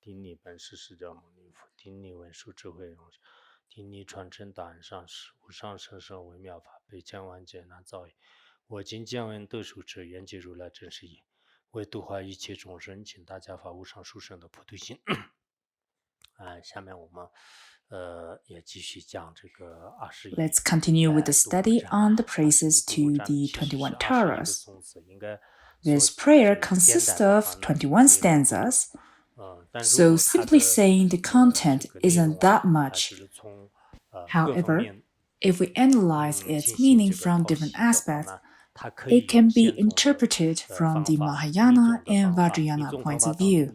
顶礼本师释迦牟尼佛，顶礼文殊智慧勇士，顶礼传承答案上师，无上甚深微妙法，被千万劫难造也。我今见闻得受持，愿解如来真实义。为度化一切众生，请大家发无上殊胜的菩提心。下面我们也继续讲这个21。Let's continue with the study on the praises to the 21 Taras. This prayer consists of 21 stanzas, so simply saying the content isn't that much. However, if we analyze its meaning from different aspects, it can be interpreted from the Mahayana and Vajrayana points of view.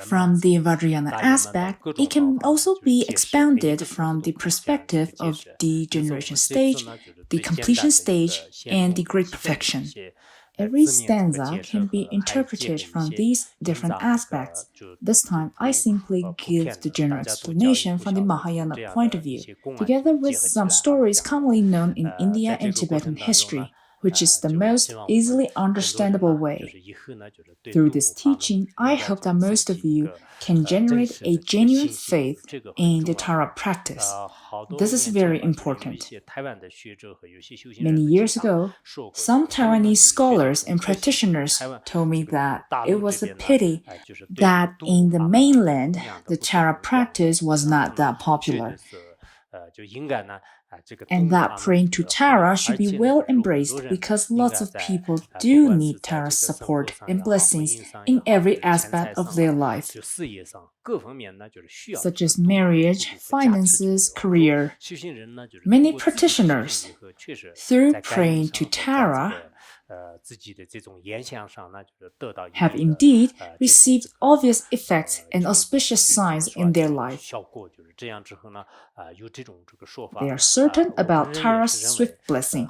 From the Vajrayana aspect, it can also be expounded from the perspective of the generation stage, the completion stage, and the great perfection. Every stanza can be interpreted from these different aspects. This time, I simply give the general explanation from the Mahayana point of view, together with some stories commonly known in India and Tibetan history, which is the most easily understandable way. Through this teaching, I hope that most of you can generate a genuine faith in the Tara practice. This is very important. Many years ago, some Taiwanese scholars and practitioners told me that it was a pity that in the mainland, the Tara practice was not that popular, and that praying to Tara should be well embraced because lots of people do need Tara's support and blessings in every aspect of their life, such as marriage, finances, career. Many practitioners, through praying to Tara, have indeed received obvious effects and auspicious signs in their life. They are certain about Tara's swift blessing.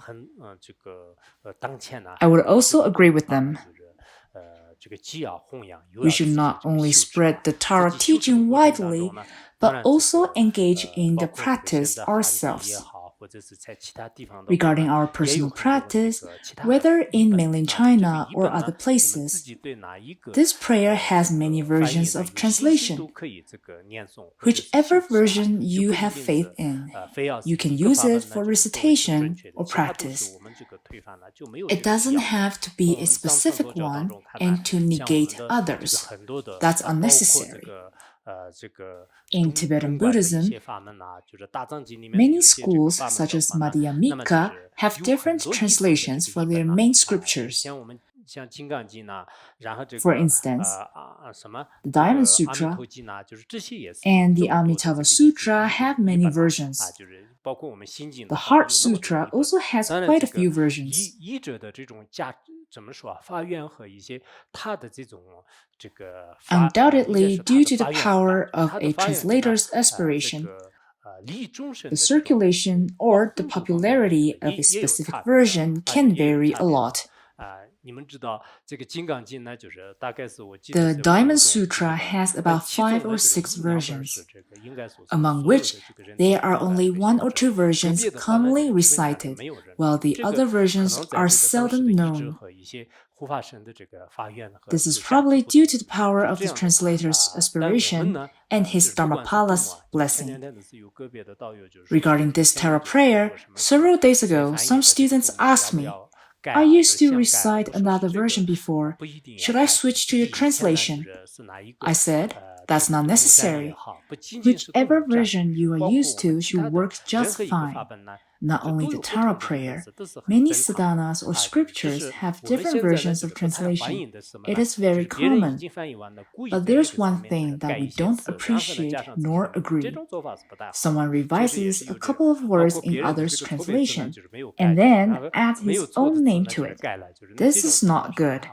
I would also agree with them. We should not only spread the Tara teaching widely, but also engage in the practice ourselves. Regarding our personal practice, whether in mainland China or other places, this prayer has many versions of translation. Whichever version you have faith in, you can use it for recitation or practice. It doesn't have to be a specific one and to negate others. That's unnecessary. In Tibetan Buddhism, many schools, such as Madhyamika, have different translations for their main scriptures. For instance, the Diamond Sutra and the Amitabha Sutra have many versions. The Heart Sutra also has quite a few versions. Undoubtedly, due to the power of a translator's aspiration, the circulation or the popularity of a specific version can vary a lot. The Diamond Sutra has about 5 or 6 versions, among which there are only 1 or 2 versions commonly recited, while the other versions are seldom known. This is probably due to the power of the translator's aspiration and his Dharmapala's blessing. Regarding this Tara prayer, several days ago, some students asked me, I used to recite another version before. Should I switch to your translation? I said, that's not necessary. Whichever version you are used to should work just fine. Not only the Tara prayer, many sadhanas or scriptures have different versions of translation. It is very common. But there's one thing that we don't appreciate nor agree. Someone revises a couple of words in others' translation and then adds his own name to it. This is not good.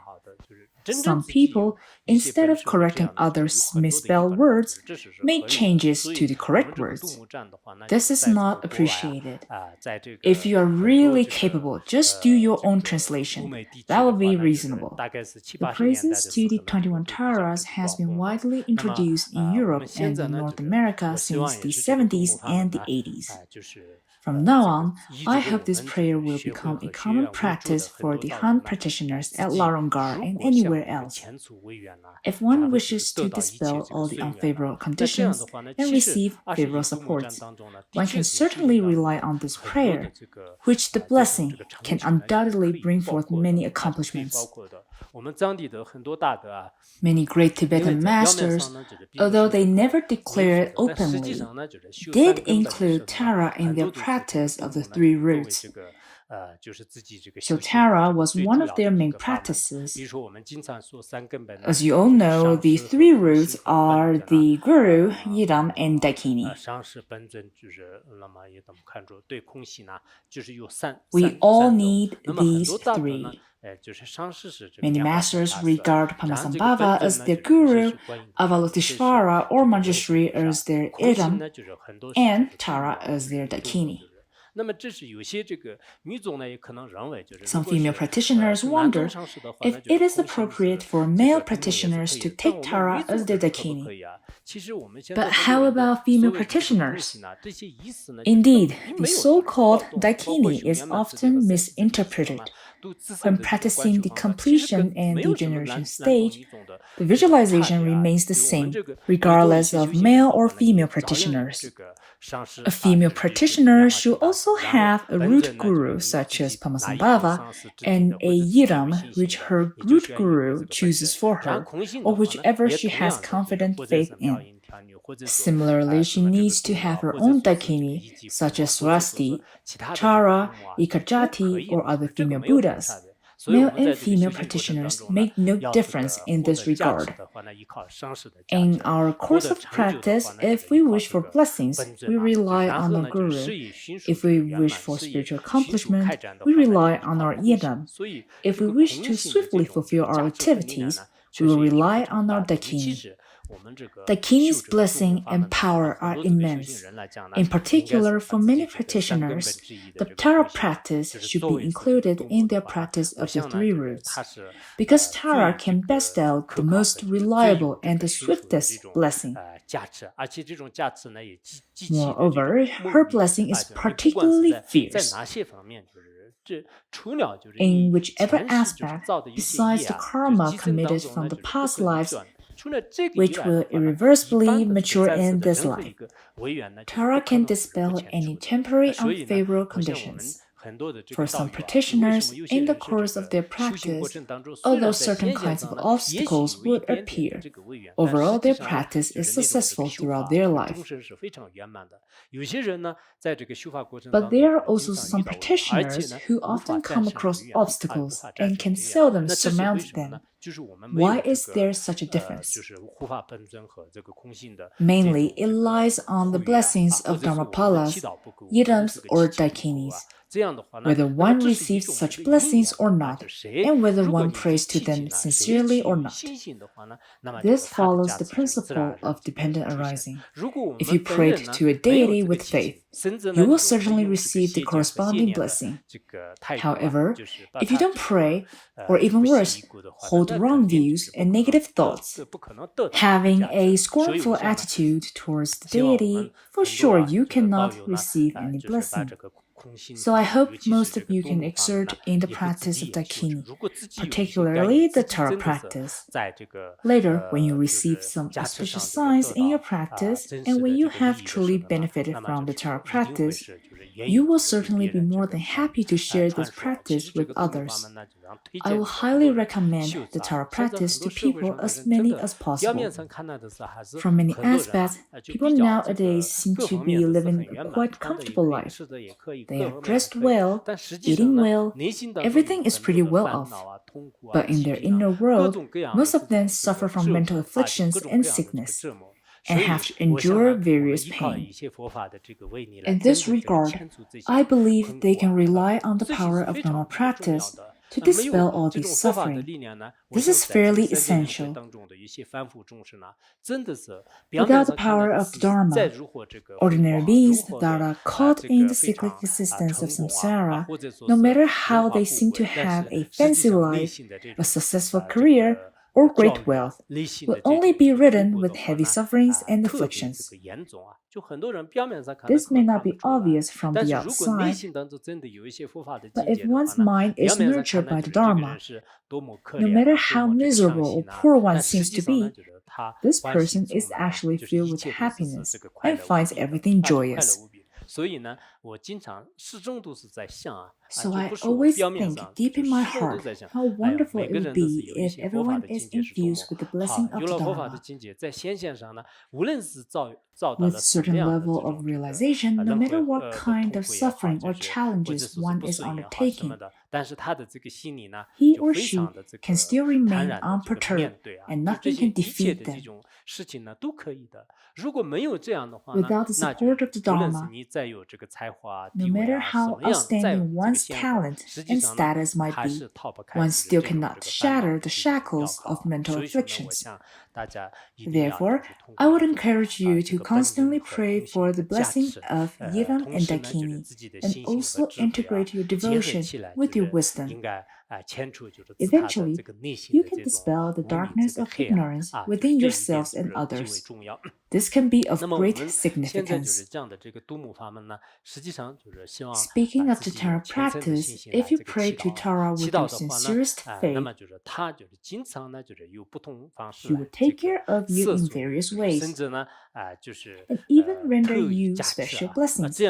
Some people, instead of correcting others' misspelled words, make changes to the correct words. This is not appreciated. If you are really capable, just do your own translation. That would be reasonable. The praises to the 21 Taras has been widely introduced in Europe and in North America since the 70s and the 80s. From now on, I hope this prayer will become a common practice for the Han practitioners at Larongar and anywhere else. If one wishes to dispel all the unfavorable conditions and receive favorable supports, one can certainly rely on this prayer, which the blessing can undoubtedly bring forth many accomplishments. Many great Tibetan masters, although they never declared it openly, did include Tara in their practice of the three roots. So Tara was one of their main practices. As you all know, the three roots are the Guru, Yidam, and Daikini. We all need these three. Many masters regard Padmasambhava as their guru, Avalokiteshvara or Manjushri as their Idam, and Tara as their Daikini. Some female practitioners wonder if it is appropriate for male practitioners to take Tara as their Daikini. But how about female practitioners? Indeed, the so-called Daikini is often misinterpreted. When practicing the completion and degeneration stage, the visualization remains the same, regardless of male or female practitioners. A female practitioner should also have a root guru such as Padmasambhava and a yidam which her root guru chooses for her, or whichever she has confident faith in. Similarly, she needs to have her own daikini, such as Swasti, Tara, Ikajati, or other female Buddhas. Male and female practitioners make no difference in this regard. In our course of practice, if we wish for blessings, we rely on our guru. If we wish for spiritual accomplishment, we rely on our yidam. If we wish to swiftly fulfill our activities, we will rely on our daikini. Daikini's blessing and power are immense. In particular, for many practitioners, the Tara practice should be included in their practice of the three roots, because Tara can bestow the most reliable and the swiftest blessing. Moreover, her blessing is particularly fierce. In whichever aspect, besides the karma committed from the past lives, which will irreversibly mature in this life, Tara can dispel any temporary unfavorable conditions. For some practitioners, in the course of their practice, although certain kinds of obstacles would appear, overall their practice is successful throughout their life. But there are also some practitioners who often come across obstacles and can seldom surmount them. Why is there such a difference? Mainly, it lies on the blessings of Dharmapalas, yidams, or daikinis, whether one receives such blessings or not, and whether one prays to them sincerely or not. This follows the principle of dependent arising. If you prayed to a deity with faith, you will certainly receive the corresponding blessing. However, if you don't pray, or even worse, hold wrong views and negative thoughts, having a scornful attitude towards the deity, for sure you cannot receive any blessing. So I hope most of you can exert in the practice of daikini, particularly the Tara practice. Later, when you receive some auspicious signs in your practice, and when you have truly benefited from the Tara practice, you will certainly be more than happy to share this practice with others. I will highly recommend the Tara practice to people as many as possible. From many aspects, people nowadays seem to be living a quite comfortable life. They are dressed well, eating well, everything is pretty well off. But in their inner world, most of them suffer from mental afflictions and sickness, and have to endure various pain. In this regard, I believe they can rely on the power of Dharma practice to dispel all this suffering. This is fairly essential. Without the power of the Dharma, ordinary beings that are caught in the cyclic existence of samsara, no matter how they seem to have a fancy life, a successful career, or great wealth will only be ridden with heavy sufferings and afflictions. This may not be obvious from the outside, but if one's mind is nurtured by the Dharma, no matter how miserable or poor one seems to be, this person is actually filled with happiness and finds everything joyous. So I always think deep in my heart how wonderful it would be if everyone is infused with the blessing of the Dharma. With certain level of realization, no matter what kind of suffering or challenges one is undertaking, he or she can still remain unperturbed and nothing can defeat them. Without the support of the Dharma, no matter how outstanding one's talent and status might be, one still cannot shatter the shackles of mental afflictions. Therefore, I would encourage you to constantly pray for the blessing of Yiram and Dakini, and also integrate your devotion with your wisdom. Eventually, you can dispel the darkness of ignorance within yourselves and others. This can be of great significance. Speaking of the Tara practice, if you pray to Tara with your sincerest faith, he will take care of you in various ways, and even render you special blessings.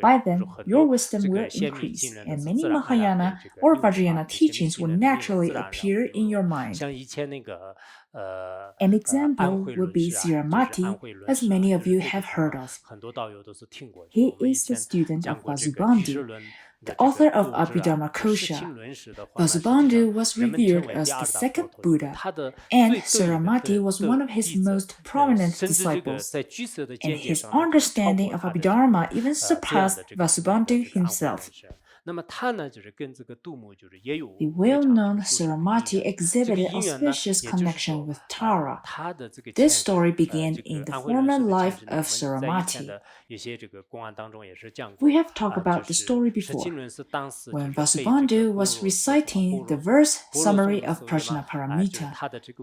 By then, your wisdom will increase, and many Mahayana or Vajrayana teachings will naturally appear in your mind. An example would be Siramati, as many of you have heard of. He is the student of Vasubandhu, the author of Abhidharmakosha. Vasubandhu was revered as the second Buddha, and Siramati was one of his most prominent disciples, and his understanding of Abhidharma even surpassed Vasubandhu himself. The well-known Siramati exhibited auspicious connection with Tara. This story began in the former life of Siramati. We have talked about the story before. When Vasubandhu was reciting the verse summary of Prajnaparamita,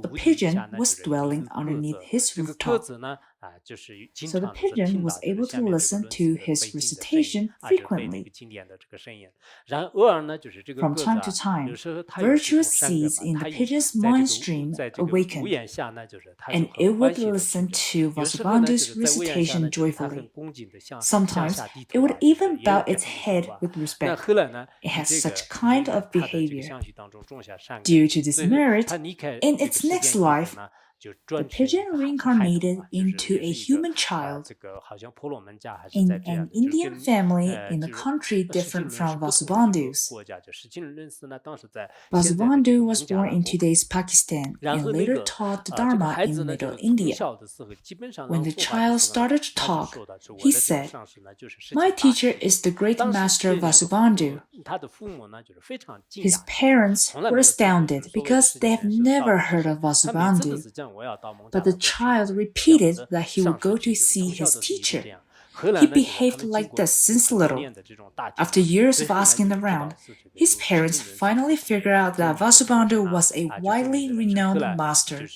a pigeon was dwelling underneath his rooftop. So the pigeon was able to listen to his recitation frequently. From time to time, virtuous seeds in the pigeon's mind stream awakened, and it would listen to Vasubandhu's recitation joyfully. Sometimes it would even bow its head with respect. It had such kind of behavior. Due to this merit, in its next life, the pigeon reincarnated into a human child in an Indian family in a country different from Vasubandhu's. Vasubandhu was born in today's Pakistan and later taught the Dharma in Middle India. When the child started to talk, he said, "My teacher is the great master Vasubandhu." His parents were astounded because they have never heard of Vasubandhu. But the child repeated that he would go to see his teacher. He behaved like this since little. After years of asking around, his parents finally figured out that Vasubandhu was a widely renowned master.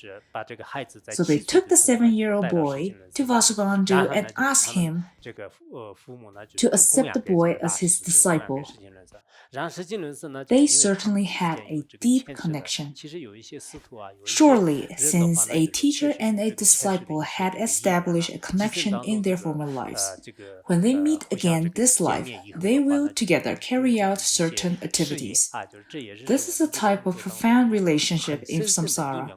So they took the 7-year-old boy to Vasubandhu and asked him to accept the boy as his disciple. They certainly had a deep connection. Surely, since a teacher and a disciple had established a connection in their former lives, when they meet again this life, they will together carry out certain activities. This is a type of profound relationship in samsara.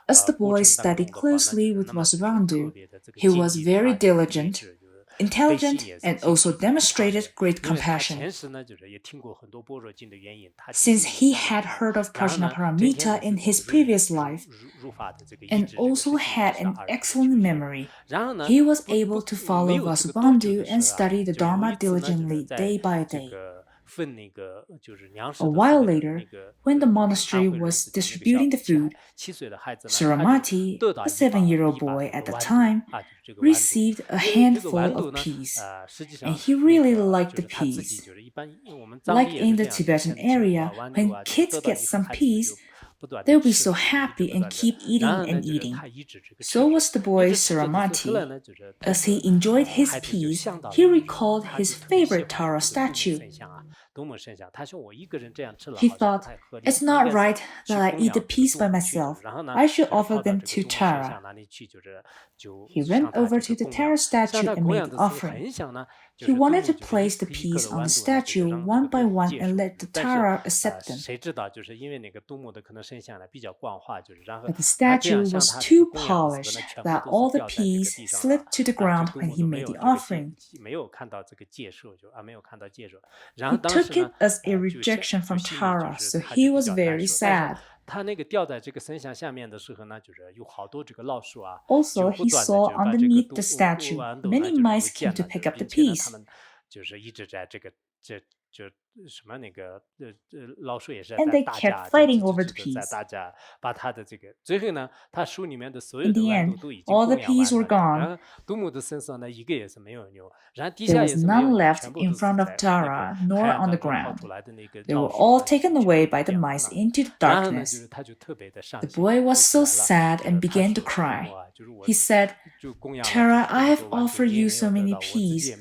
As the boy studied closely with Vasubandhu, he was very diligent, intelligent, and also demonstrated great compassion. Since he had heard of Prajnaparamita in his previous life, and also had an excellent memory, he was able to follow Vasubandhu and study the Dharma diligently day by day. A while later, when the monastery was distributing the food, Siramati, a 7-year-old boy at the time, received a handful of peas, and he really liked the peas. Like in the Tibetan area, when kids get some peace, they'll be so happy and keep eating and eating. So was the boy Saramati. As he enjoyed his peace, he recalled his favorite Tara statue. He thought, it's not right that I eat the peas by myself. I should offer them to Tara. He went over to the Tara statue and made the offering. He wanted to place the peas on the statue one by one and let the Tara accept them. But the statue was too polished that all the peas slipped to the ground when he made the offering. He took it as a rejection from Tara, so he was very sad. Also, he saw underneath the statue many mice came to pick up the peas. And they kept fighting over the peas. In the end, all the peas were gone. There was none left in front of Tara, nor on the ground. They were all taken away by the mice into the darkness. The boy was so sad and began to cry. He said, Tara, I have offered you so many peas,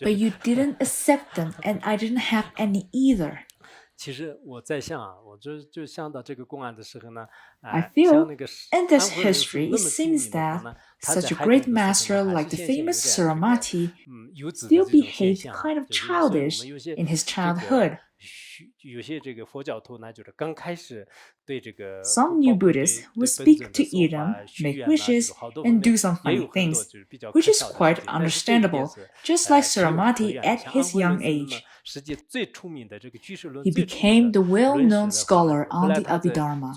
but you didn't accept them, and I didn't have any either. I feel in this history it seems that such a great master like the famous Saramati still behaved kind of childish in his childhood. Some new Buddhists would speak to Idam, make wishes, and do some funny things, which is quite understandable, just like Saramati at his young age. He became the well-known scholar on the Abhidharma.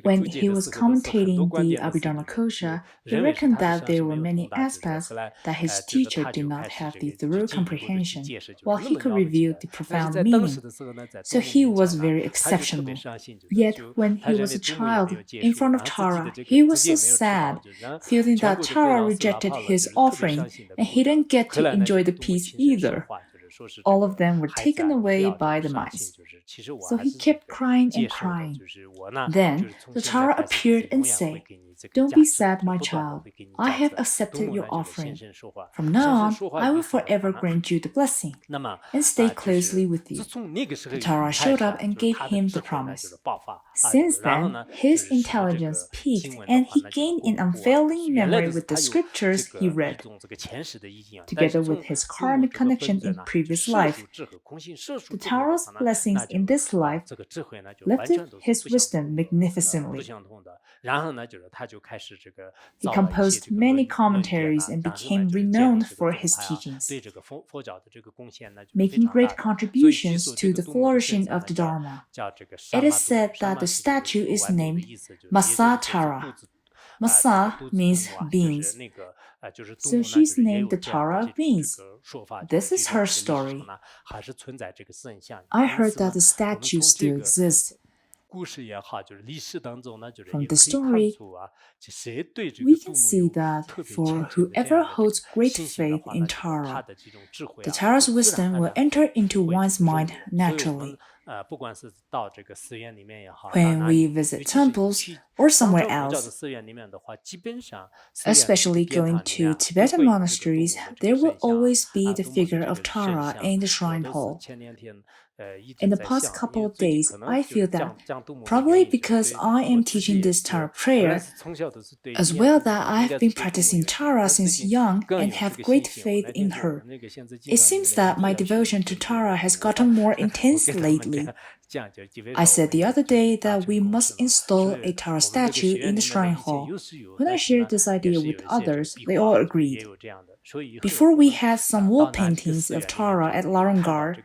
When he was commentating the Abhidharmakosha, he reckoned that there were many aspects that his teacher did not have the thorough comprehension, while he could reveal the profound meaning. So he was very exceptional. Yet, when he was a child in front of Tara, he was so sad, feeling that Tara rejected his offering and he didn't get to enjoy the peace either. All of them were taken away by the mice. So he kept crying and crying. Then the Tara appeared and said, Don't be sad, my child. I have accepted your offering. From now on, I will forever grant you the blessing and stay closely with you. The Tara showed up and gave him the promise. Since then, his intelligence peaked and he gained an unfailing memory with the scriptures he read, together with his karmic connection in previous life. The Tara's blessings in this life lifted his wisdom magnificently. He composed many commentaries and became renowned for his teachings, making great contributions to the flourishing of the Dharma. It is said that the statue is named Masa Tara. Masa means beans. So she's named the Tara of beans. This is her story. I heard that the statue still exists. From the story, we can see that for whoever holds great faith in Tara, the Tara's wisdom will enter into one's mind naturally. When we visit temples or somewhere else, especially going to Tibetan monasteries, there will always be the figure of Tara in the shrine hall. In the past couple of days, I feel that, probably because I am teaching this Tara prayer, as well that I have been practicing Tara since young and have great faith in her. It seems that my devotion to Tara has gotten more intense lately. I said the other day that we must install a Tara statue in the shrine hall. When I shared this idea with others, they all agreed. Before we had some wall paintings of Tara at Larangar,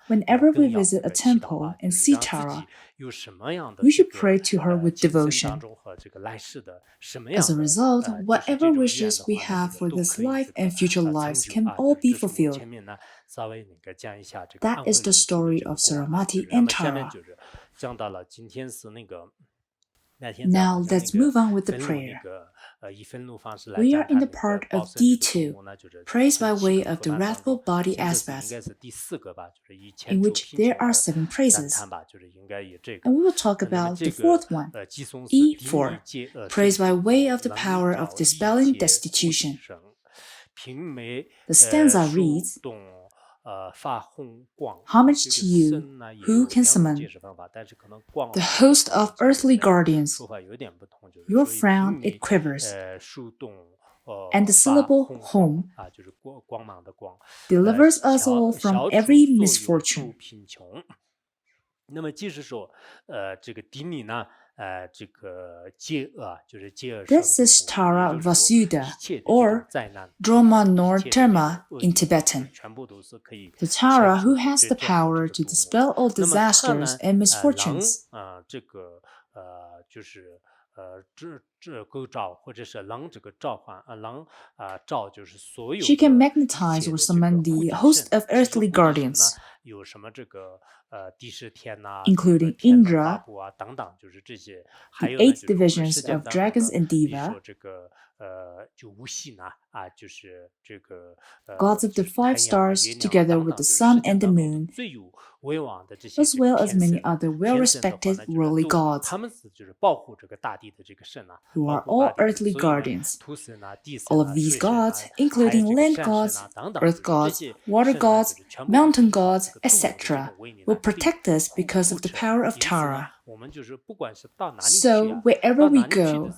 whenever we visit a temple and see Tara, we should pray to her with devotion. As a result, whatever wishes we have for this life and future lives can all be fulfilled. That is the story of Saramati and Tara. Now let's move on with the prayer. We are in the part of D2, praise by way of the wrathful body aspects, in which there are 7 praises. And we will talk about the fourth one, E4, praise by way of the power of dispelling destitution. The stanza reads, Homage to you, who can summon the host of earthly guardians. Your frown, it quivers, and the syllable home delivers us all from every misfortune. 那么即是说，这个迪米呢，这个戒恶就是戒恶。This is Tara Vasuda, or Droma Nor Terma in Tibetan. The Tara who has the power to dispel all disasters and misfortunes. 这个就是这构造或者是能这个召唤能召就是所有。 She can magnetize or summon the host of earthly guardians. 有什么这个第十天呐 including Indra, 等等，就是这些， the 8 divisions of dragons and Deva, 这个就无系呢就是这个 gods of the 5 stars together with the sun and the moon, 最有威望的这些 as well as many other well-respected worldly gods, 他们就是保护这个大地的这个神 who are all earthly guardians. All of these gods, including land gods, earth gods, water gods, mountain gods, etc., will protect us because of the power of Tara. So wherever we go,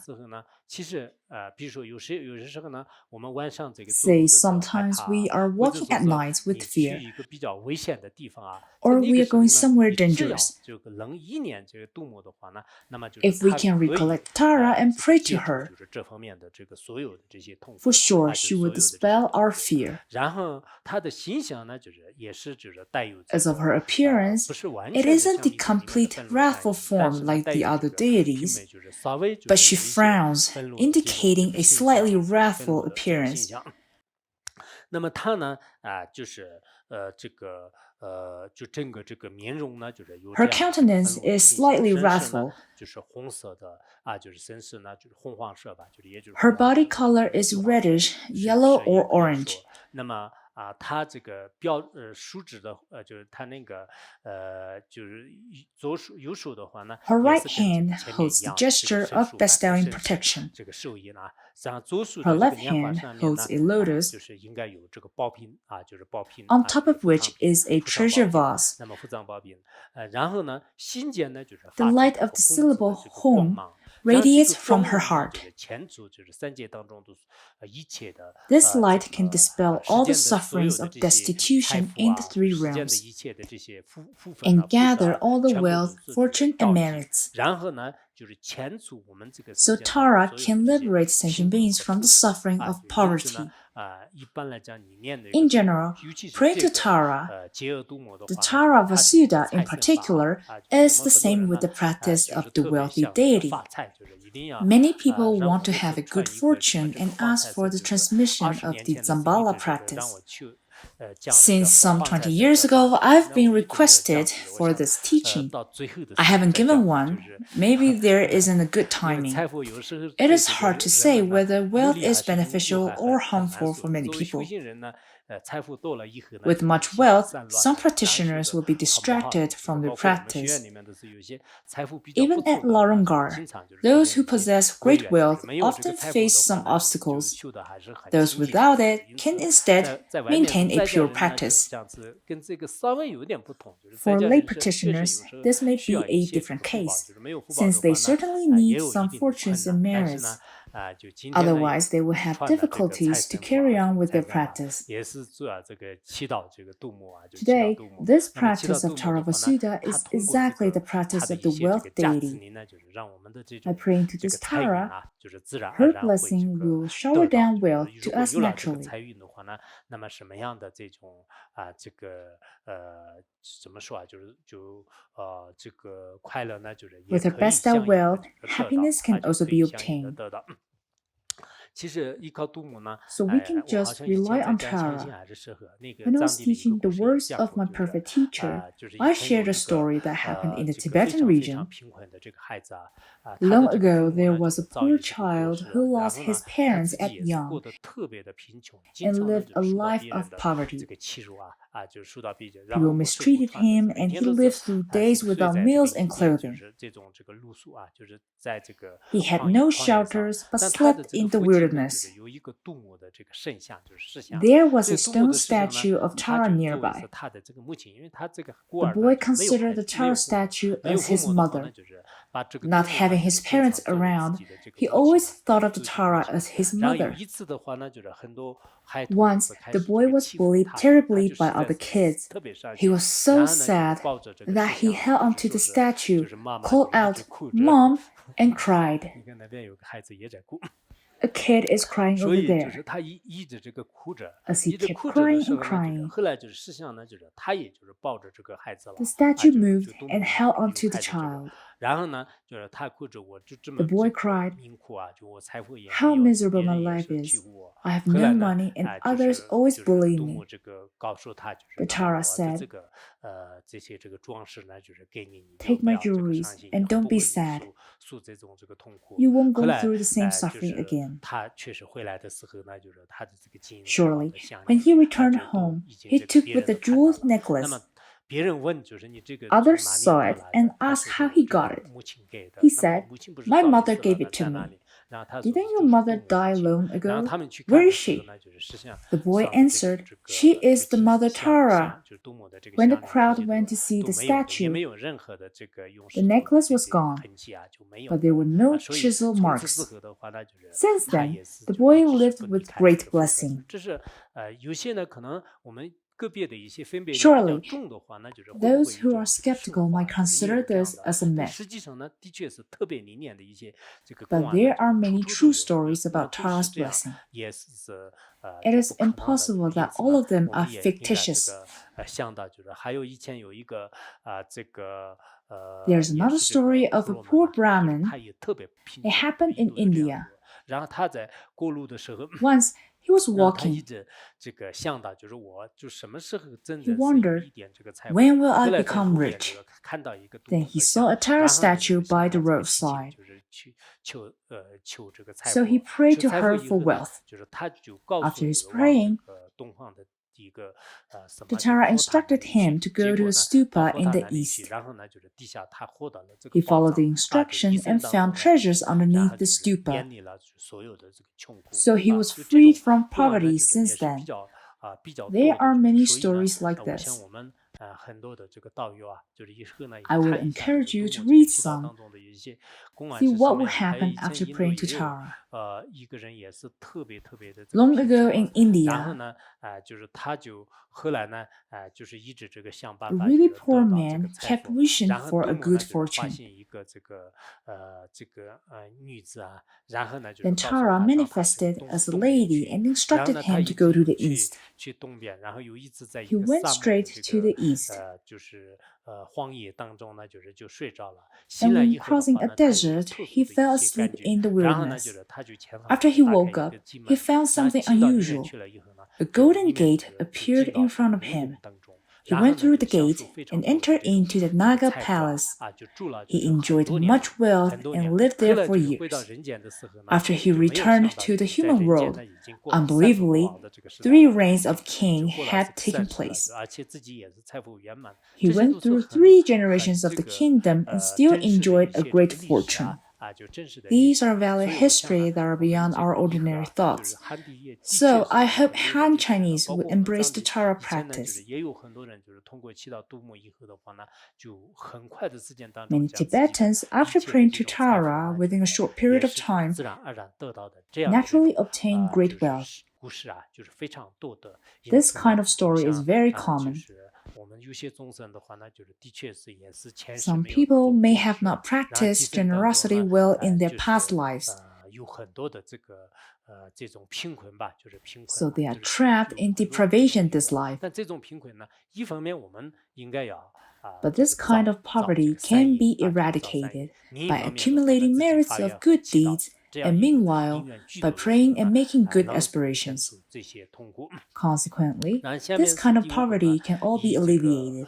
say sometimes we are walking at night with fear, or we are going somewhere dangerous. If we can recollect Tara and pray to her, for sure she will dispel our fear. As of her appearance, it isn't the complete wrathful form like the other deities, but she frowns, indicating a slightly wrathful appearance. 那么她呢就是这个就整个这个面容呢就是有 Her countenance is slightly wrathful. 就是红色的就是身世呢就是红黄色吧，就是也就是 Her body color is reddish, yellow, or orange. 那么他这个手指的就是他那个就是右手的话呢 Her right hand holds the gesture of bestowing protection. 这个手艺呢，然后左手 Her left hand holds a lotus, 就是应该有这个宝瓶就是宝瓶 on top of which is a treasure vase. 那么护藏宝瓶然后呢心间呢就是 The light of the syllable home radiates from her heart. This light can dispel all the sufferings of destitution in the 3 realms and gather all the wealth, fortune, and merits. So Tara can liberate sentient beings from the suffering of poverty. In general, praying to Tara, the Tara Vasuda in particular, is the same with the practice of the wealthy deity. Many people want to have a good fortune and ask for the transmission of the Zambala practice. Since some 20 years ago, I've been requested for this teaching. I haven't given one. Maybe there isn't a good timing. It is hard to say whether wealth is beneficial or harmful for many people. With much wealth, some practitioners will be distracted from their practice. Even at Larangar, those who possess great wealth often face some obstacles. Those without it can instead maintain a pure practice. For lay practitioners, this may be a different case, since they certainly need some fortunes and merits. Otherwise, they will have difficulties to carry on with their practice. Today, this practice of Tara Vasuda is exactly the practice of the wealth deity. By praying to this Tara, her blessing will shower down wealth to us naturally. With her bestowed wealth, happiness can also be obtained. So we can just rely on Tara. When I was teaching the words of my perfect teacher, I shared a story that happened in the Tibetan region. Long ago, there was a poor child who lost his parents at young and lived a life of poverty. People mistreated him, and he lived through days without meals and clothing. He had no shelters but slept in the wilderness. There was a stone statue of Tara nearby. The boy considered the Tara statue as his mother. Not having his parents around, he always thought of the Tara as his mother. Once, the boy was bullied terribly by other kids. He was so sad that he held onto the statue, called out, "Mom," and cried. A kid is crying over there. As he kept crying and crying, the statue moved and held onto the child. The boy cried, "How miserable my life is. I have no money and others always bully me." But Tara said, "Take my jewelries and don't be sad. You won't go through the same suffering again." Surely, when he returned home, he took with the jeweled necklace. Others saw it and asked how he got it. He said, "My mother gave it to me." "Didn't your mother die long ago? Where is she?" The boy answered, "She is the mother Tara." When the crowd went to see the statue, the necklace was gone, but there were no chisel marks. Since then, the boy lived with great blessing. Surely, those who are skeptical might consider this as a myth. But there are many true stories about Tara's blessing. It is impossible that all of them are fictitious. There's another story of a poor Brahmin. It happened in India. Once, he was walking. He wondered, "When will I become rich?" Then he saw a Tara statue by the roadside. So he prayed to her for wealth. After his praying, the Tara instructed him to go to a stupa in the east. He followed the instructions and found treasures underneath the stupa. So he was freed from poverty since then. There are many stories like this. I will encourage you to read some. See what will happen after praying to Tara. Long ago in India, a really poor man kept wishing for a good fortune. Then Tara manifested as a lady and instructed him to go to the east. He went straight to the east. And when crossing a desert, he fell asleep in the wilderness. After he woke up, he found something unusual. A golden gate appeared in front of him. He went through the gate and entered into the Naga palace. He enjoyed much wealth and lived there for years. After he returned to the human world, unbelievably, 3 reigns of king had taken place. He went through 3 generations of the kingdom and still enjoyed a great fortune. These are valid history that are beyond our ordinary thoughts. So I hope Han Chinese will embrace the Tara practice. Many Tibetans, after praying to Tara within a short period of time, naturally obtain great wealth. This kind of story is very common. Some people may have not practiced generosity well in their past lives, so they are trapped in deprivation this life. But this kind of poverty can be eradicated by accumulating merits of good deeds and meanwhile by praying and making good aspirations. Consequently, this kind of poverty can all be alleviated.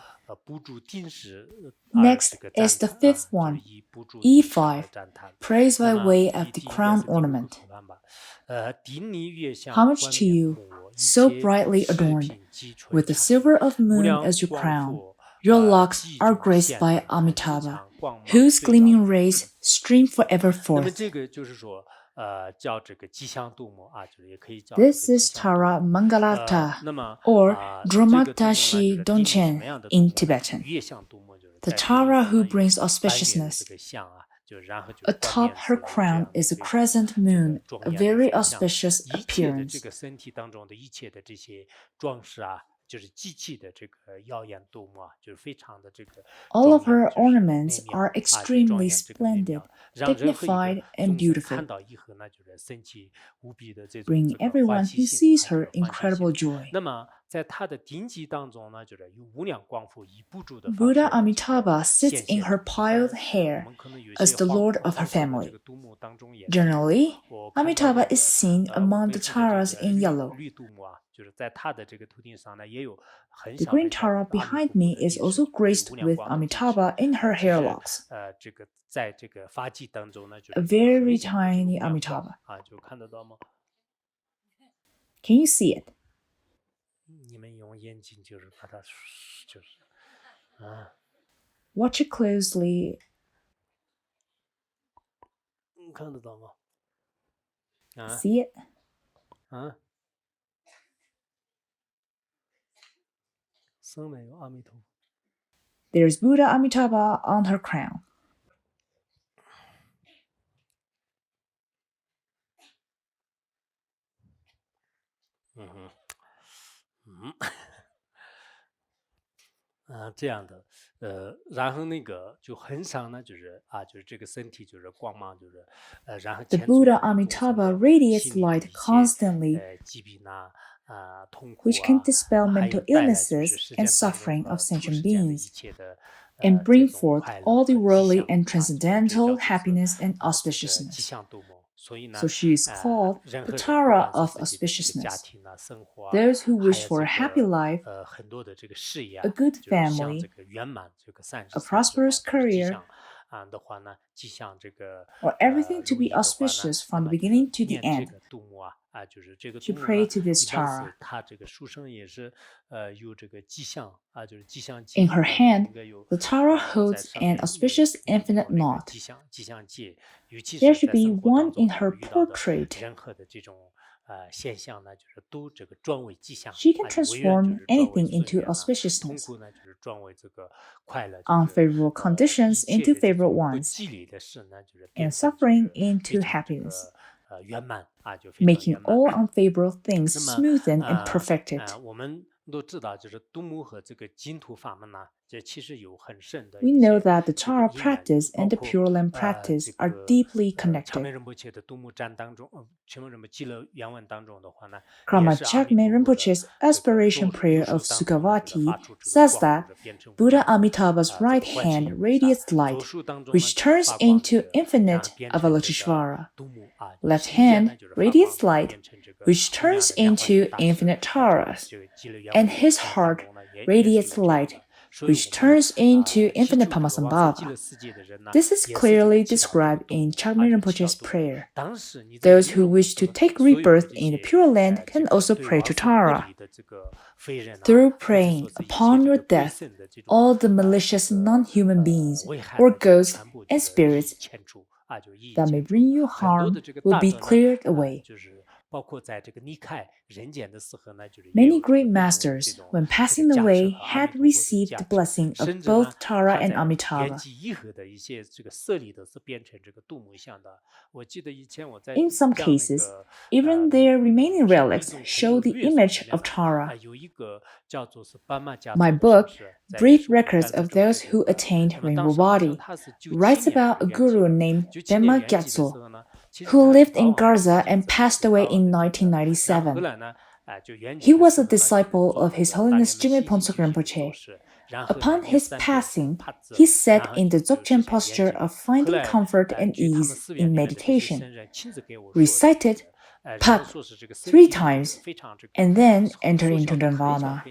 Next is the fifth one, E5, praise by way of the crown ornament. Homage to you, so brightly adorned, with the silver of moon as your crown. Your locks are graced by Amitabha, whose gleaming rays stream forever forth. This is Tara Mangalata, or Dromaktashi Donchen in Tibetan. The Tara who brings auspiciousness. Atop her crown is a crescent moon, a very auspicious appearance. All of her ornaments are extremely splendid, dignified, and beautiful, bringing everyone who sees her incredible joy. Buddha Amitabha sits in her piled hair as the lord of her family. Generally, Amitabha is seen among the Taras in yellow. The green Tara behind me is also graced with Amitabha in her hair locks. A very tiny Amitabha. Can you see it? Watch it closely. See it? There's Buddha Amitabha on her crown. The Buddha Amitabha radiates light constantly, which can dispel mental illnesses and suffering of sentient beings, and bring forth all the worldly and transcendental happiness and auspiciousness. So she is called the Tara of auspiciousness. Those who wish for a happy life, a good family, a prosperous career, or everything to be auspicious from the beginning to the end, to pray to this Tara. In her hand, the Tara holds an auspicious infinite knot. There should be one in her portrait. She can transform anything into auspiciousness, unfavorable conditions into favorable ones, and suffering into happiness, making all unfavorable things smoothened and perfected. We know that the Tara practice and the Pure Land practice are deeply connected. Karmachakme Rinpoche's aspiration prayer of Sukhavati says that Buddha Amitabha's right hand radiates light, which turns into infinite Avalokiteshvara. Left hand radiates light, which turns into infinite Taras, and his heart radiates light, which turns into infinite Pamasambhava. This is clearly described in Chakme Rinpoche's prayer. Those who wish to take rebirth in the Pure Land can also pray to Tara. Through praying upon your death, all the malicious non-human beings, or ghosts and spirits that may bring you harm will be cleared away. Many great masters, when passing away, had received the blessing of both Tara and Amitabha. In some cases, even their remaining relics show the image of Tara. My book, Brief Records of Those Who Attained Rainbow Body, writes about a guru named Pema Gyatso, who lived in Garza and passed away in 1997. He was a disciple of His Holiness Jigme Phuntsok Rinpoche, Upon his passing, he sat in the Dzogchen posture of finding comfort and ease in meditation, recited Pat 3 times, and then entered into nirvana.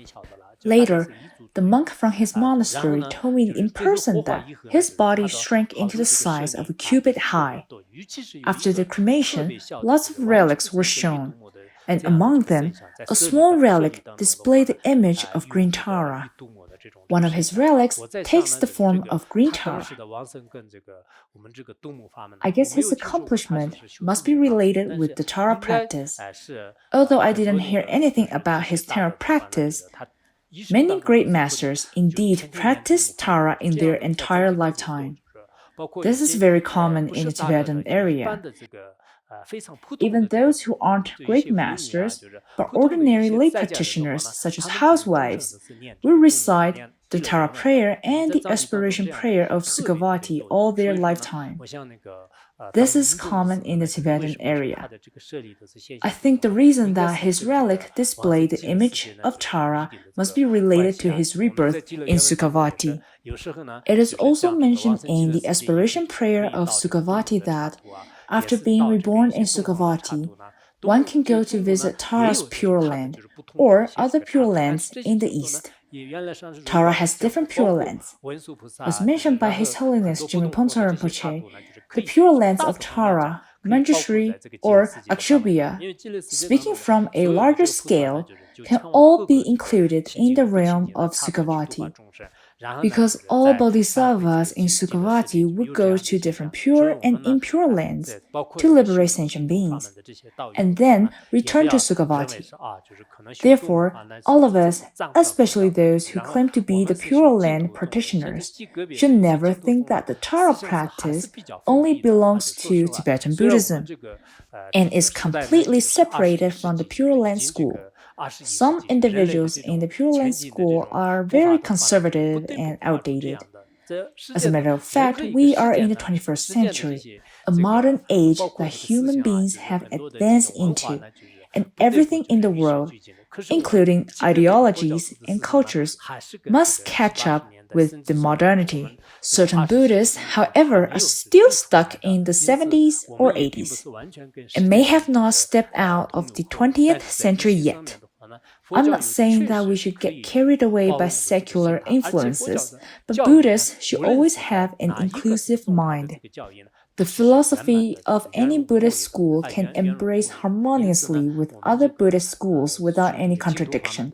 Later, the monk from his monastery told me in person that his body shrank into the size of a cubit high. After the cremation, lots of relics were shown, and among them, a small relic displayed the image of green Tara. One of his relics takes the form of green Tara. I guess his accomplishment must be related with the Tara practice. Although I didn't hear anything about his Tara practice, many great masters indeed practice Tara in their entire lifetime. This is very common in the Tibetan area. Even those who aren't great masters, but ordinary lay practitioners such as housewives, will recite the Tara prayer and the aspiration prayer of Sukhavati all their lifetime. This is common in the Tibetan area. I think the reason that his relic displayed the image of Tara must be related to his rebirth in Sukhavati. It is also mentioned in the aspiration prayer of Sukhavati that, after being reborn in Sukhavati, one can go to visit Tara's Pure Land or other Pure Lands in the east. Tara has different Pure Lands. As mentioned by His Holiness Jigme Phuntsar Rinpoche, the Pure Lands of Tara, Manjushri, or Akshobhya, speaking from a larger scale, can all be included in the realm of Sukhavati. Because all bodhisattvas in Sukhavati would go to different pure and impure lands to liberate sentient beings, and then return to Sukhavati. Therefore, all of us, especially those who claim to be the Pure Land practitioners, should never think that the Tara practice only belongs to Tibetan Buddhism and is completely separated from the Pure Land school. Some individuals in the Pure Land school are very conservative and outdated. As a matter of fact, we are in the 21st century, a modern age that human beings have advanced into, and everything in the world, including ideologies and cultures, must catch up with the modernity. Certain Buddhists, however, are still stuck in the 70s or 80s and may have not stepped out of the 20th century yet. I'm not saying that we should get carried away by secular influences, but Buddhists should always have an inclusive mind. The philosophy of any Buddhist school can embrace harmoniously with other Buddhist schools without any contradiction.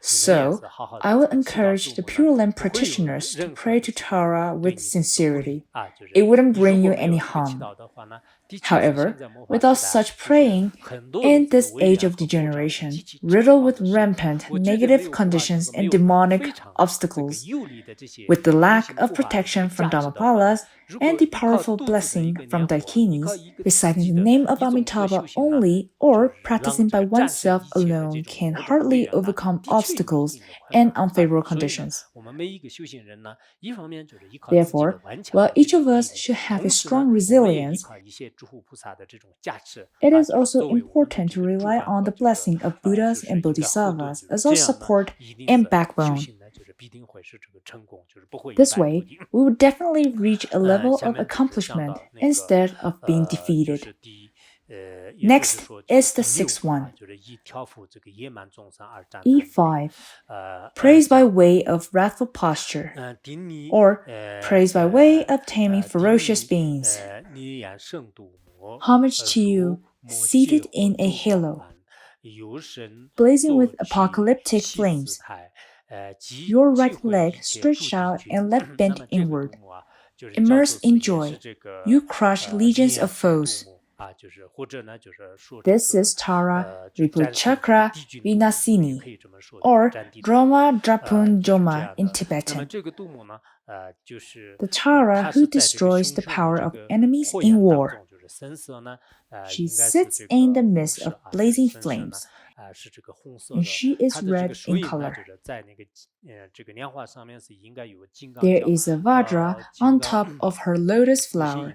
So, I would encourage the Pure Land practitioners to pray to Tara with sincerity. It wouldn't bring you any harm. However, without such praying, in this age of degeneration, riddled with rampant negative conditions and demonic obstacles, with the lack of protection from Dhammapalas and the powerful blessing from Dakinis, reciting the name of Amitabha only or practicing by oneself alone can hardly overcome obstacles and unfavorable conditions. Therefore, while each of us should have a strong resilience, it is also important to rely on the blessing of Buddhas and Bodhisattvas as our support and backbone. This way, we will definitely reach a level of accomplishment instead of being defeated. Next is the sixth one. E5. Praise by way of wrathful posture, or praise by way of taming ferocious beings. Homage to you, seated in a halo, blazing with apocalyptic flames. Your right leg stretched out and left bent inward. Immersed in joy, you crush legions of foes. This is Tara Ripulchakra Vinasini, or Droma Drapun Joma in Tibetan. The Tara who destroys the power of enemies in war. She sits in the midst of blazing flames, and she is red in color. There is a Vajra on top of her lotus flower.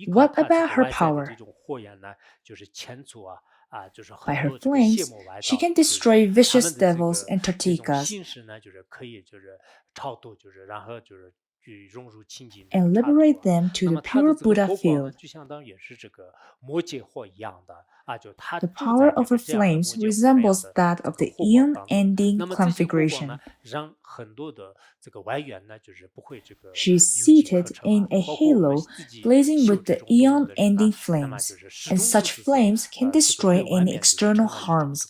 What about her power? By her flames, she can destroy vicious devils and Tartikas and liberate them to the pure Buddha field. The power of her flames resembles that of the eon-ending conflagration. She is seated in a halo blazing with the eon-ending flames, and such flames can destroy any external harms.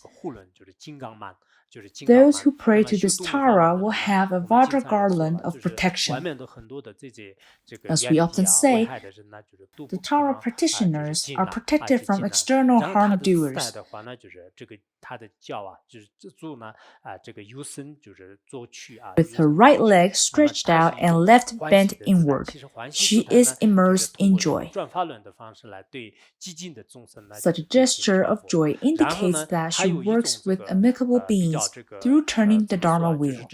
Those who pray to this Tara will have a Vajra garland of protection. As we often say, the Tara practitioners are protected from external harm doers. With her right leg stretched out and left bent inward, she is immersed in joy. Such a gesture of joy indicates that she works with amicable beings through turning the Dharma wheel.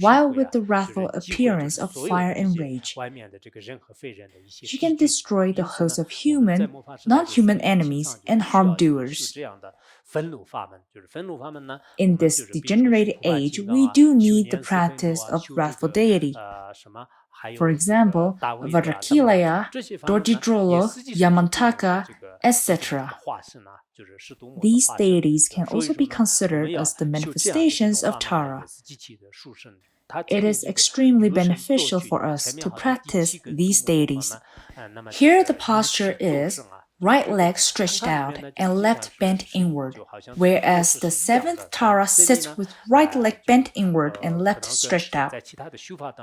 While with the wrathful appearance of fire and rage, she can destroy the host of human, non-human enemies and harm doers. In this degenerated age, we do need the practice of wrathful deity. For example, Vajrakilaya, Dorjidrolo, Yamantaka, etc. These deities can also be considered as the manifestations of Tara. It is extremely beneficial for us to practice these deities. Here the posture is right leg stretched out and left bent inward, whereas the seventh Tara sits with right leg bent inward and left stretched out.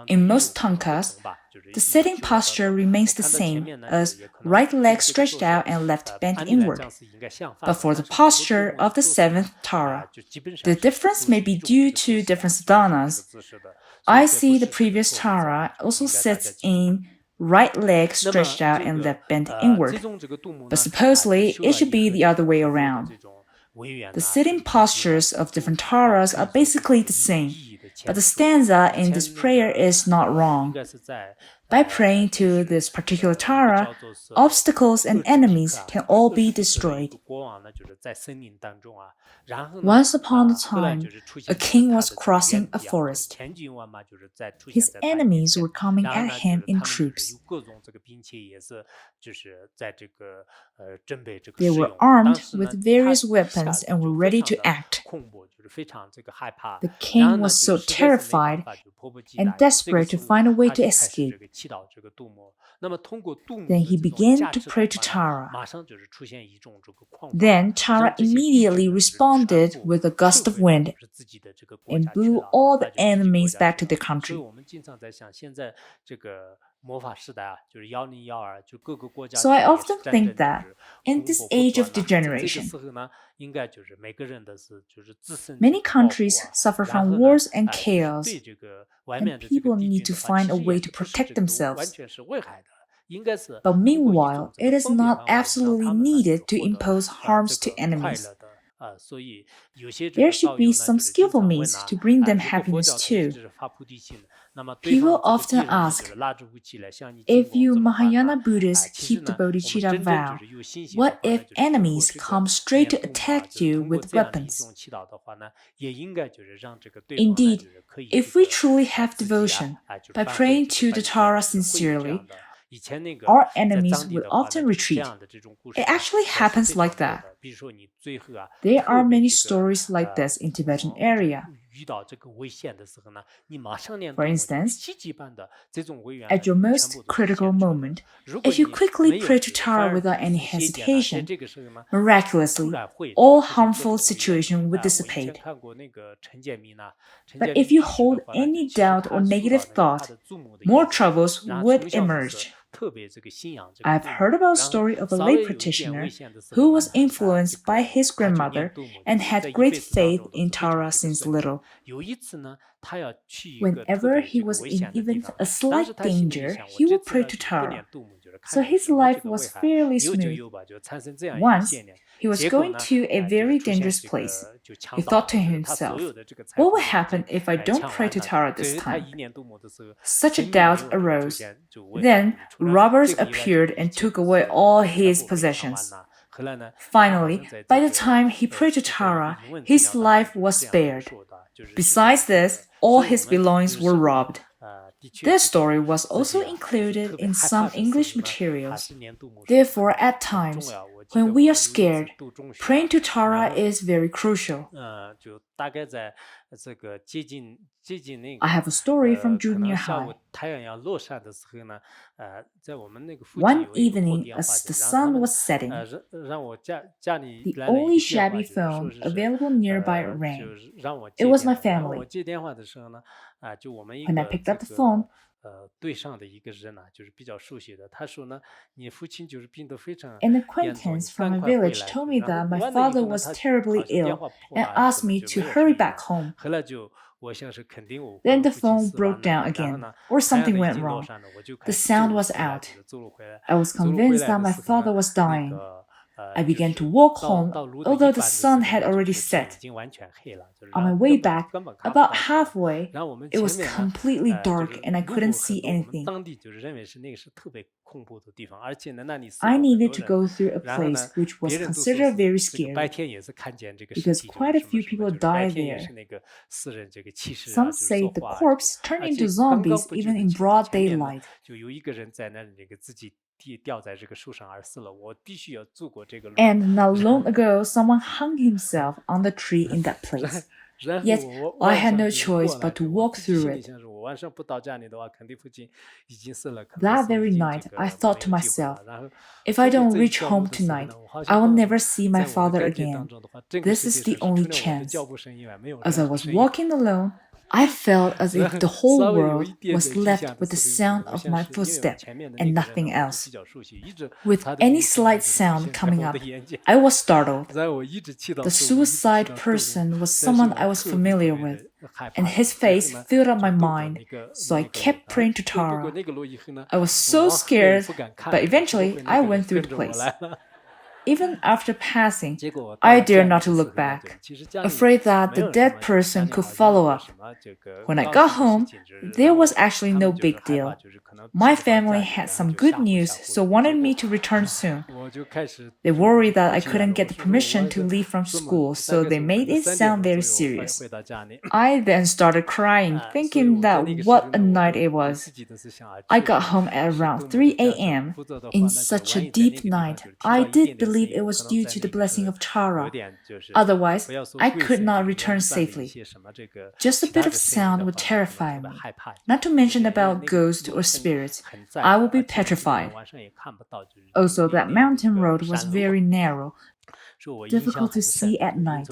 In most tankas, the sitting posture remains the same as right leg stretched out and left bent inward. But for the posture of the seventh Tara, the difference may be due to different sadhanas. I see the previous Tara also sits in right leg stretched out and left bent inward, but supposedly it should be the other way around. The sitting postures of different Taras are basically the same, but the stanza in this prayer is not wrong. By praying to this particular Tara, obstacles and enemies can all be destroyed. Once upon a time, a king was crossing a forest. His enemies were coming at him in troops. They were armed with various weapons and were ready to act. The king was so terrified and desperate to find a way to escape. Then he began to pray to Tara. Then Tara immediately responded with a gust of wind and blew all the enemies back to their country. So I often think that in this age of degeneration, many countries suffer from wars and chaos, and people need to find a way to protect themselves. But meanwhile, it is not absolutely needed to impose harms to enemies. There should be some skillful means to bring them happiness too. People often ask, if you Mahayana Buddhists keep the bodhicitta vow, what if enemies come straight to attack you with weapons? Indeed, if we truly have devotion, by praying to the Tara sincerely, our enemies would often retreat. It actually happens like that. There are many stories like this in Tibetan area. For instance, at your most critical moment, if you quickly pray to Tara without any hesitation, miraculously, all harmful situations would dissipate. But if you hold any doubt or negative thought, more troubles would emerge. I've heard about a story of a lay practitioner who was influenced by his grandmother and had great faith in Tara since little. Whenever he was in even a slight danger, he would pray to Tara. so his life was fairly smooth. Once, he was going to a very dangerous place. He thought to himself, what will happen if I don't pray to Tara this time? Such a doubt arose. Then robbers appeared and took away all his possessions. Finally, by the time he prayed to Tara, his life was spared. Besides this, all his belongings were robbed. This story was also included in some English materials. Therefore, at times, when we are scared, praying to Tara is very crucial. I have a story from junior high. One evening, as the sun was setting, the only shabby phone available nearby rang. It was my family. When I picked up the phone, an acquaintance from a village told me that my father was terribly ill and asked me to hurry back home. Then the phone broke down again, or something went wrong. The sound was out. I was convinced that my father was dying. I began to walk home, although the sun had already set. On my way back, about halfway, it was completely dark and I couldn't see anything. I needed to go through a place which was considered very scary, because quite a few people died there. Some say the corpse turned into zombies even in broad daylight. And not long ago, someone hung himself on the tree in that place. Yet, I had no choice but to walk through it. That very night, I thought to myself, if I don't reach home tonight, I will never see my father again. This is the only chance. As I was walking alone, I felt as if the whole world was left with the sound of my footsteps and nothing else. With any slight sound coming up, I was startled. The suicide person was someone I was familiar with, and his face filled up my mind, so I kept praying to Tara. I was so scared, but eventually I went through the place. Even after passing, I dared not to look back, afraid that the dead person could follow up. When I got home, there was actually no big deal. My family had some good news, so wanted me to return soon. They worried that I couldn't get the permission to leave from school, so they made it sound very serious. I then started crying, thinking that what a night it was. I got home at around 3 a.m. In such a deep night, I did believe it was due to the blessing of Tara. Otherwise, I could not return safely. Just a bit of sound would terrify me. Not to mention about ghosts or spirits, I would be petrified. Also, that mountain road was very narrow, difficult to see at night.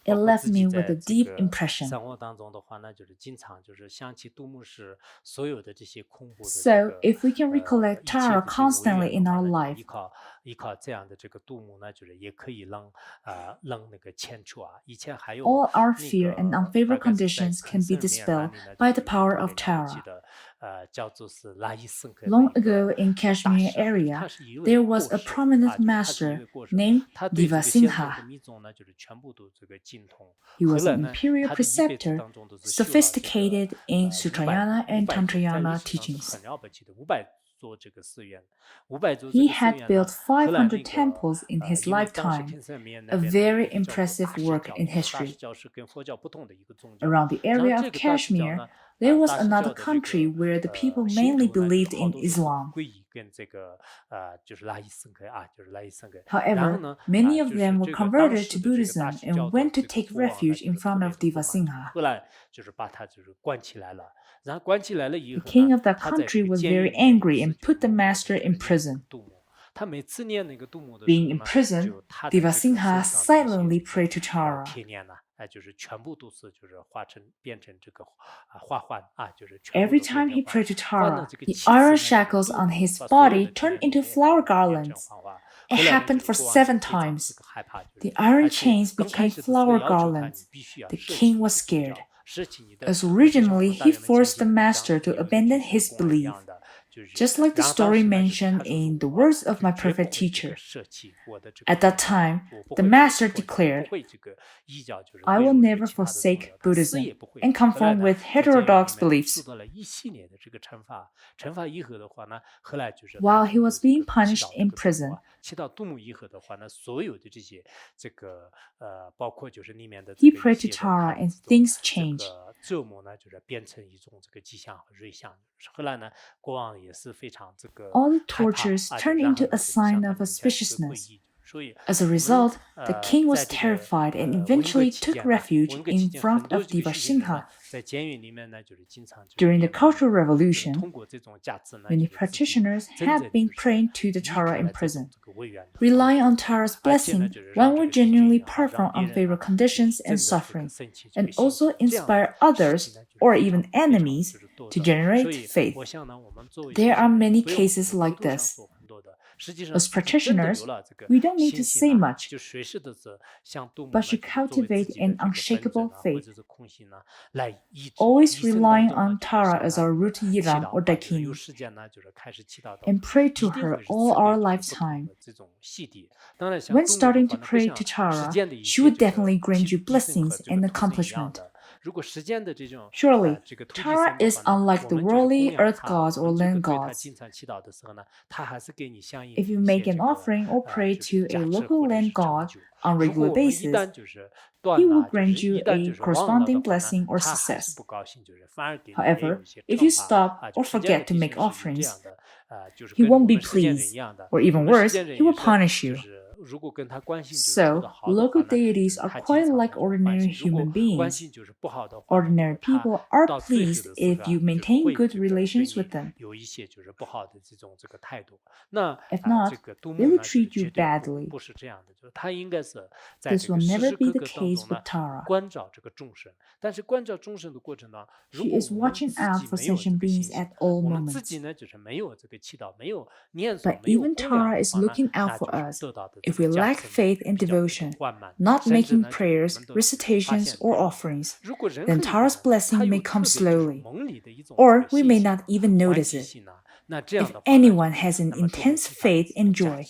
It left me with a deep impression. So, if we can recollect Tara constantly in our life, all our fear and unfavorable conditions can be dispelled by the power of Tara. Long ago in Kashmir area, there was a prominent master named Devasingha. He was an imperial preceptor, sophisticated in Sutrayana and Tantrayana teachings. He had built 500 temples in his lifetime, a very impressive work in history. Around the area of Kashmir, there was another country where the people mainly believed in Islam. However, many of them were converted to Buddhism and went to take refuge in front of Devasingha. The king of that country was very angry and put the master in prison. Being in prison, Devasingha silently prayed to Tara. Every time he prayed to Tara, the iron shackles on his body turned into flower garlands. It happened for 7 times. The iron chains became flower garlands. The king was scared, as originally he forced the master to abandon his belief. just like the story mentioned in the words of my perfect teacher. At that time, the master declared, "I will never forsake Buddhism and conform with heterodox beliefs." While he was being punished in prison, he prayed to Tara and things changed. All the tortures turned into a sign of auspiciousness. As a result, the king was terrified and eventually took refuge in front of Devasingha. During the Cultural Revolution, many practitioners had been praying to the Tara in prison. Relying on Tara's blessing, one would genuinely part from unfavorable conditions and suffering, and also inspire others, or even enemies, to generate faith. There are many cases like this. As practitioners, we don't need to say much, but should cultivate an unshakable faith, always relying on Tara as our root Yiram or Dakini, and pray to her all our lifetime. When starting to pray to Tara, she would definitely grant you blessings and accomplishment. Surely, Tara is unlike the worldly earth gods or land gods. If you make an offering or pray to a local land god on a regular basis, he will grant you a corresponding blessing or success. However, if you stop or forget to make offerings, he won't be pleased, or even worse, he will punish you. So, local deities are quite like ordinary human beings. Ordinary people are pleased if you maintain good relations with them. If not, they will treat you badly. This will never be the case with Tara. She is watching out for sentient beings at all moments. But even Tara is looking out for us if we lack faith and devotion, not making prayers, recitations, or offerings. Then Tara's blessing may come slowly, or we may not even notice it. If anyone has an intense faith and joy,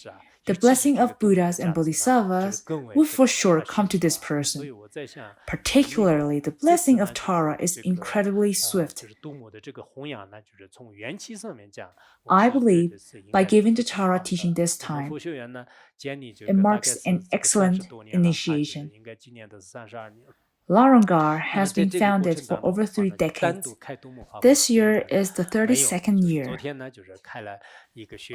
the blessing of Buddhas and Bodhisattvas will for sure come to this person. Particularly, the blessing of Tara is incredibly swift. I believe by giving the Tara teaching this time, it marks an excellent initiation. Larangar has been founded for over 3 decades. This year is the 32nd year.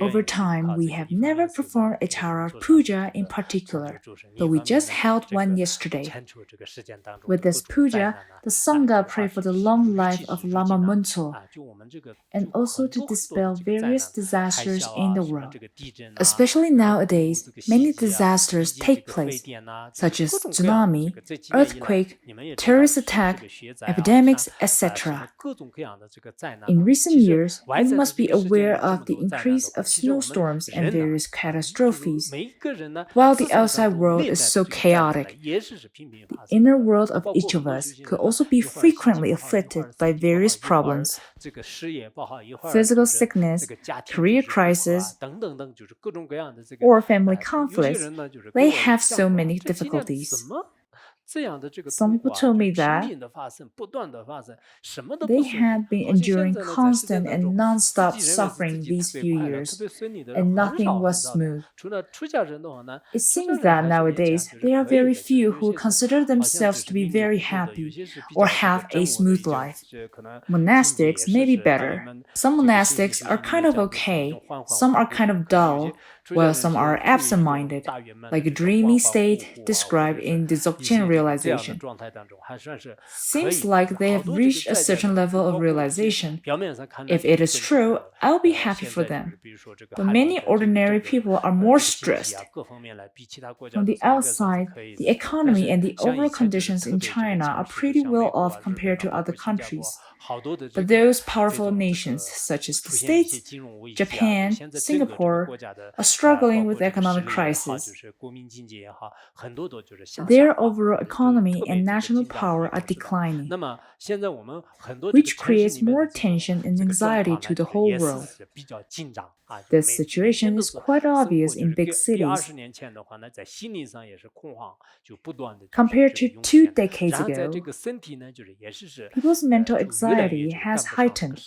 Over time, we have never performed a Tara puja in particular, but we just held one yesterday. With this puja, the Sangha pray for the long life of Lama Munso and also to dispel various disasters in the world. Especially nowadays, many disasters take place, such as tsunami, earthquake, terrorist attack, epidemics, etc. In recent years, we must be aware of the increase of snowstorms and various catastrophes. While the outside world is so chaotic, the inner world of each of us could also be frequently afflicted by various problems. Physical sickness, career crisis, or family conflicts, they have so many difficulties. Some people told me that they had been enduring constant and non-stop suffering these few years, and nothing was smooth. It seems that nowadays there are very few who consider themselves to be very happy or have a smooth life. Monastics may be better. Some monastics are kind of okay, some are kind of dull, while some are absent-minded, like a dreamy state described in the Dzogchen realization. Seems like they have reached a certain level of realization. If it is true, I'll be happy for them. But many ordinary people are more stressed. From the outside, the economy and the overall conditions in China are pretty well off compared to other countries. But those powerful nations, such as the States, Japan, Singapore, are struggling with economic crisis. Their overall economy and national power are declining, which creates more tension and anxiety to the whole world. This situation is quite obvious in big cities. Compared to 2 decades ago, people's mental anxiety has heightened.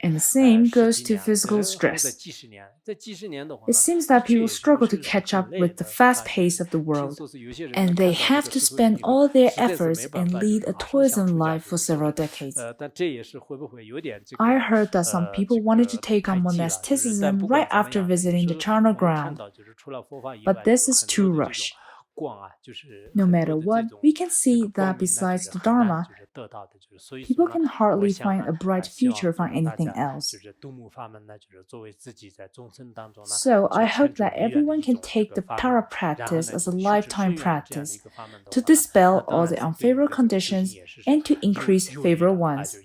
And the same goes to physical stress. It seems that people struggle to catch up with the fast pace of the world, and they have to spend all their efforts and lead a toilsome life for several decades. I heard that some people wanted to take on monasticism right after visiting the charnel ground, but this is too rushed. No matter what, we can see that besides the Dharma, people can hardly find a bright future from anything else. So I hope that everyone can take the Tara practice as a lifetime practice to dispel all the unfavorable conditions and to increase favorable ones.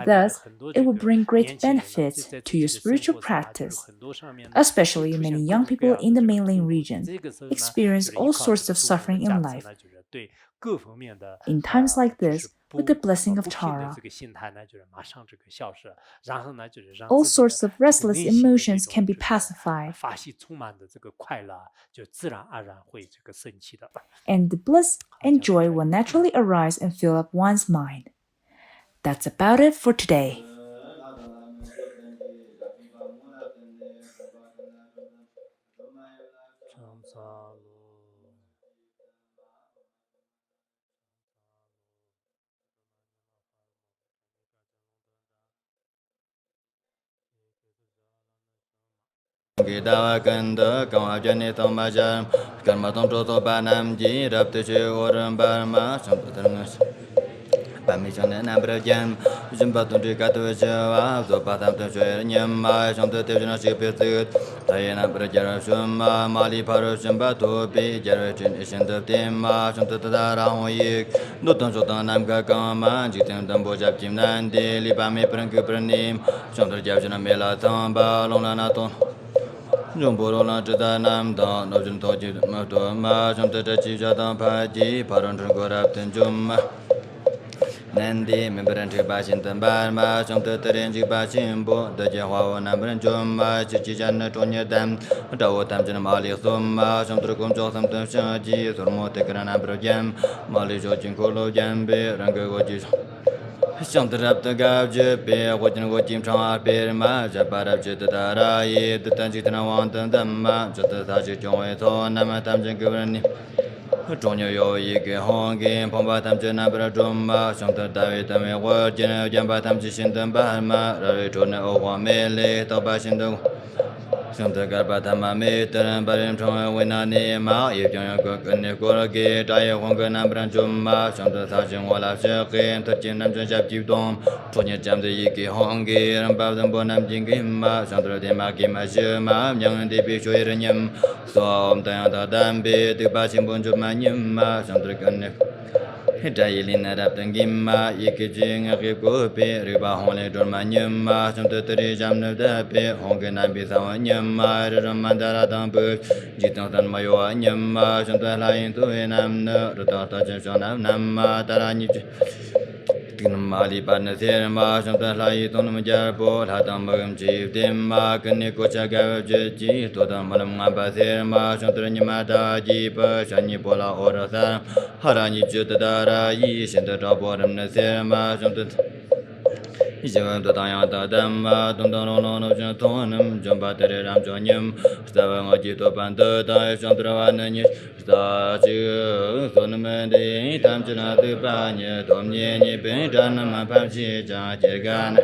Thus, it will bring great benefits to your spiritual practice, especially many young people in the mainland region experience all sorts of suffering in life. In times like this, with the blessing of Tara, all sorts of restless emotions can be pacified, and the bliss and joy will naturally arise and fill up one's mind. That's about it for today. Gidawa kanda kawa jani thomba jar karma thom troto banam ji rap te che oram barma samputangas Pamishan and Abraham, Jimbaton to Katuja, the Patam to Nyama, Santa Tevina Shipit, Diana Brajarashuma, Mali Parashamba to be generation is in the Tema, Santa Tadara Hoyik, Notan Sotanam Gakama, Jitan Damboja Jimnandi, Libami Prankupranim, Santa Javana Mela Tamba, Lonanaton. Jumborona Jadanam Don, Nojun Toji Matoma, Santa Chijatan Paji, Paran Goraptan Juma. Nandi membran te ba shin tan ba ma chong te ren ji ba shin bo de je hwa wo nam ren jom ma chi chi jan na ton ye dam da wo tam jen ma li som ma chong tru kom jo sam te sha ji sur mo te kran na bro jam ma li jo jin ko lo jam be rang ge go ji Shang te rap te ga je be wo jin go jim chang a be ma ja ba rap je te da ra ye te tan ji te na wang tan dam ma ja te ta ji jong we to na ma tam jen ge ren ni 中牛有一个红根，澎湃他们真那不中嘛，兄弟单位单位我见了见把他们去心等办嘛，认为中那欧皇美丽到百姓都。兄弟个把他们没得人把人称为那尼嘛，也将要个跟你过了给，这也红个那不然中嘛，兄弟他是我那些黑，他见他们下激动，中年这样的一个红根，人把人不能进给嘛，兄弟的嘛给嘛是嘛，两人的必须人人，所以我们样他单别的把新本就嘛人嘛，兄弟跟你。Jailin rap tangimma ikijing akikope riba hole dormanyamma samtatri jamna dape hongena bisawanyamma ramandara dambu jitang tan mayo anyamma samtalain tu enamna rutata janam namma tarani Mali Panasirma, Samtalai Tonamajarpo, Hatam Bagam Chief Dimma, Kaniko Chagaji, Totam Malam Abasirma, Santranimata, Jipa, Shani Pola Orasa, Harani Jutadara, Yish and the Draboram Nasirma, Santat. Jivan Tatayanta Dhamma, Tundarono Jantonam, Jambatari Ramjonyam, Stavamajito Pantata, Santravananis, Stachu, Sonamandi, Tamchanatu Panya, Tomni, Pintanama Pamchi, Jagana.